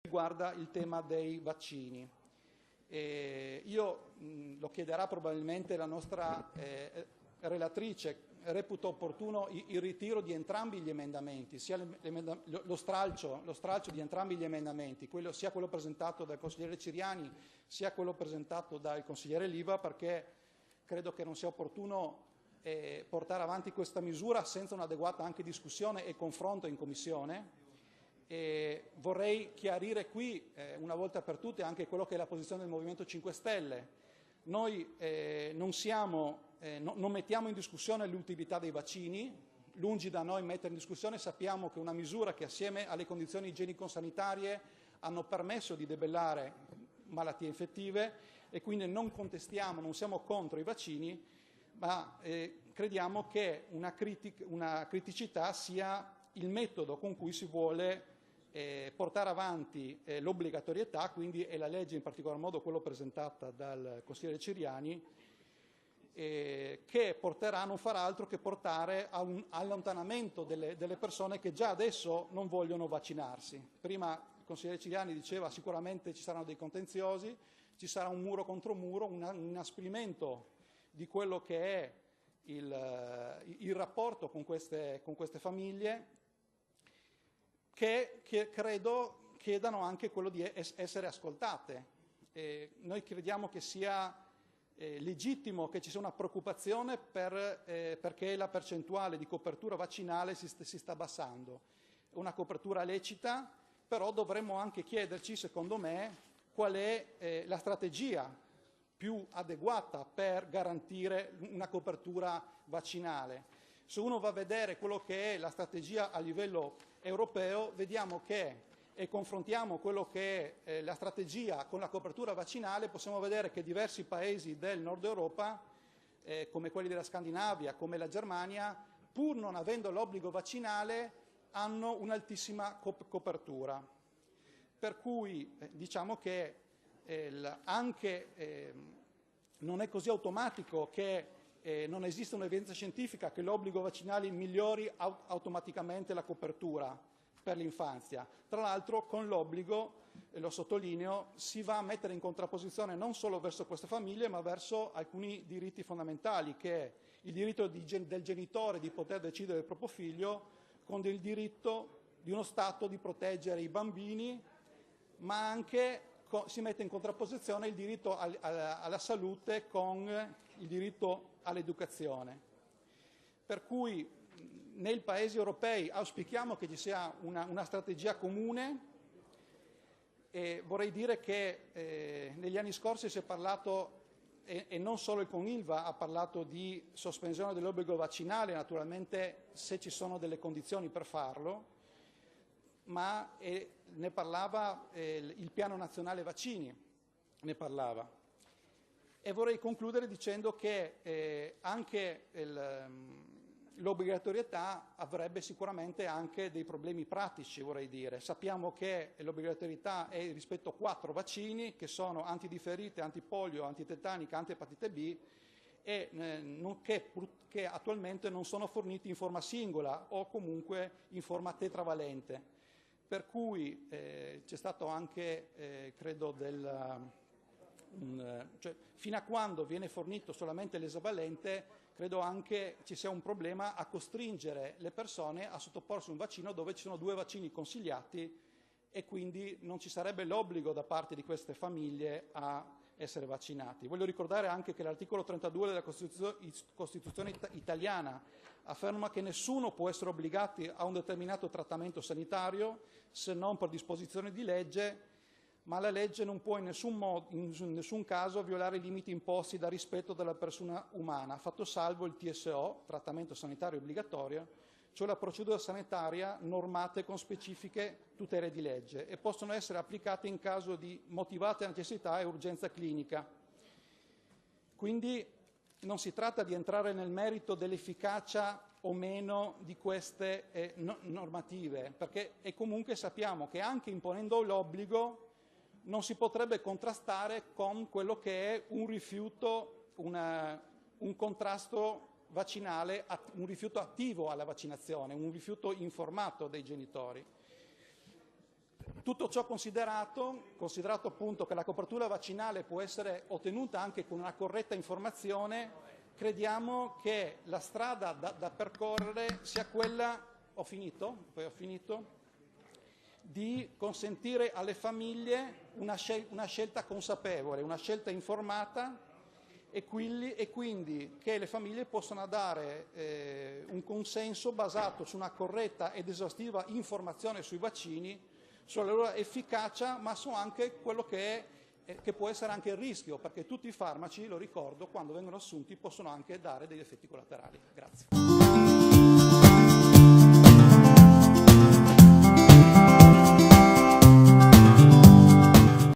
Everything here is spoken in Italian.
riguarda il tema dei vaccini. Lo chiederà probabilmente la nostra relatrice, reputo opportuno il ritiro di entrambi gli emendamenti, sia lo stralcio di entrambi gli emendamenti, sia quello presentato dal consigliere Ciriani sia quello presentato dal consigliere Liva, perché credo che non sia opportuno portare avanti questa misura senza un'adeguata anche discussione e confronto in Commissione. Vorrei chiarire qui una volta per tutte anche quello che è la posizione del Movimento 5 Stelle. Noi non mettiamo in discussione l'utilità dei vaccini, lungi da noi mettere in discussione, sappiamo che è una misura che assieme alle condizioni igienico-sanitarie hanno permesso di debellare malattie infettive e quindi non contestiamo, non siamo contro i vaccini, ma crediamo che una criticità sia il metodo con cui si vuole portare avanti l'obbligatorietà, quindi è la legge, in particolar modo quello presentata dal consigliere Ciriani, che porterà, non farà altro che portare a un allontanamento delle persone che già adesso non vogliono vaccinarsi. Prima il consigliere Ciriani diceva sicuramente ci saranno dei contenziosi, ci sarà un muro contro muro, un inasprimento di quello che è il rapporto con queste famiglie, che credo chiedano anche quello di essere ascoltate. Noi crediamo che sia legittimo che ci sia una preoccupazione perché la percentuale di copertura vaccinale si sta abbassando. È una copertura lecita, però dovremmo anche chiederci, secondo me, qual è la strategia più adeguata per garantire una copertura vaccinale. Se uno va a vedere quello che è la strategia a livello europeo, vediamo che, e confrontiamo quello che è la strategia con la copertura vaccinale, possiamo vedere che diversi paesi del nord Europa, come quelli della Scandinavia, come la Germania, pur non avendo l'obbligo vaccinale, hanno un'altissima copertura. Per cui diciamo che non è così automatico che non esiste un'evidenza scientifica che l'obbligo vaccinale migliori automaticamente la copertura per l'infanzia. Tra l'altro con l'obbligo, e lo sottolineo, si va a mettere in contrapposizione non solo verso queste famiglie ma verso alcuni diritti fondamentali, che è il diritto del genitore di poter decidere del proprio figlio con il diritto di uno Stato di proteggere i bambini, ma anche si mette in contrapposizione il diritto alla salute con il diritto all'educazione. Per cui nei Paesi europei auspichiamo che ci sia una strategia comune e vorrei dire che negli anni scorsi si è parlato, e non solo il CONILVA ha parlato di sospensione dell'obbligo vaccinale, naturalmente se ci sono delle condizioni per farlo, ma ne parlava il Piano Nazionale Vaccini, ne parlava. E vorrei concludere dicendo che anche l'obbligatorietà avrebbe sicuramente anche dei problemi pratici, vorrei dire. Sappiamo che l'obbligatorietà è rispetto a 4 vaccini, che sono antidifterite, antipolio, antitetanica, antiepatite B, e che attualmente non sono forniti in forma singola o comunque in forma tetravalente. Per cui c'è stato anche, credo, cioè, fino a quando viene fornito solamente l'esavalente, credo anche ci sia un problema a costringere le persone a sottoporsi a un vaccino dove ci sono 2 vaccini consigliati e quindi non ci sarebbe l'obbligo da parte di queste famiglie a essere vaccinati. Voglio ricordare anche che l'articolo 32 della Costituzione italiana afferma che nessuno può essere obbligato a un determinato trattamento sanitario se non per disposizione di legge, ma la legge non può in nessun caso violare i limiti imposti dal rispetto della persona umana, fatto salvo il TSO, trattamento sanitario obbligatorio, cioè la procedura sanitaria normate con specifiche tutele di legge e possono essere applicate in caso di motivata necessità e urgenza clinica. Quindi non si tratta di entrare nel merito dell'efficacia o meno di queste normative, e comunque sappiamo che anche imponendo l'obbligo non si potrebbe contrastare con quello che è un rifiuto, un contrasto vaccinale, un rifiuto attivo alla vaccinazione, un rifiuto informato dei genitori. Tutto ciò considerato appunto che la copertura vaccinale può essere ottenuta anche con una corretta informazione, crediamo che la strada da percorrere sia quella, di consentire alle famiglie una scelta consapevole, una scelta informata e quindi che le famiglie possano dare un consenso basato su una corretta ed esaustiva informazione sui vaccini, sulla loro efficacia, ma su anche quello che può essere anche il rischio, perché tutti i farmaci, lo ricordo, quando vengono assunti possono anche dare degli effetti collaterali. Grazie.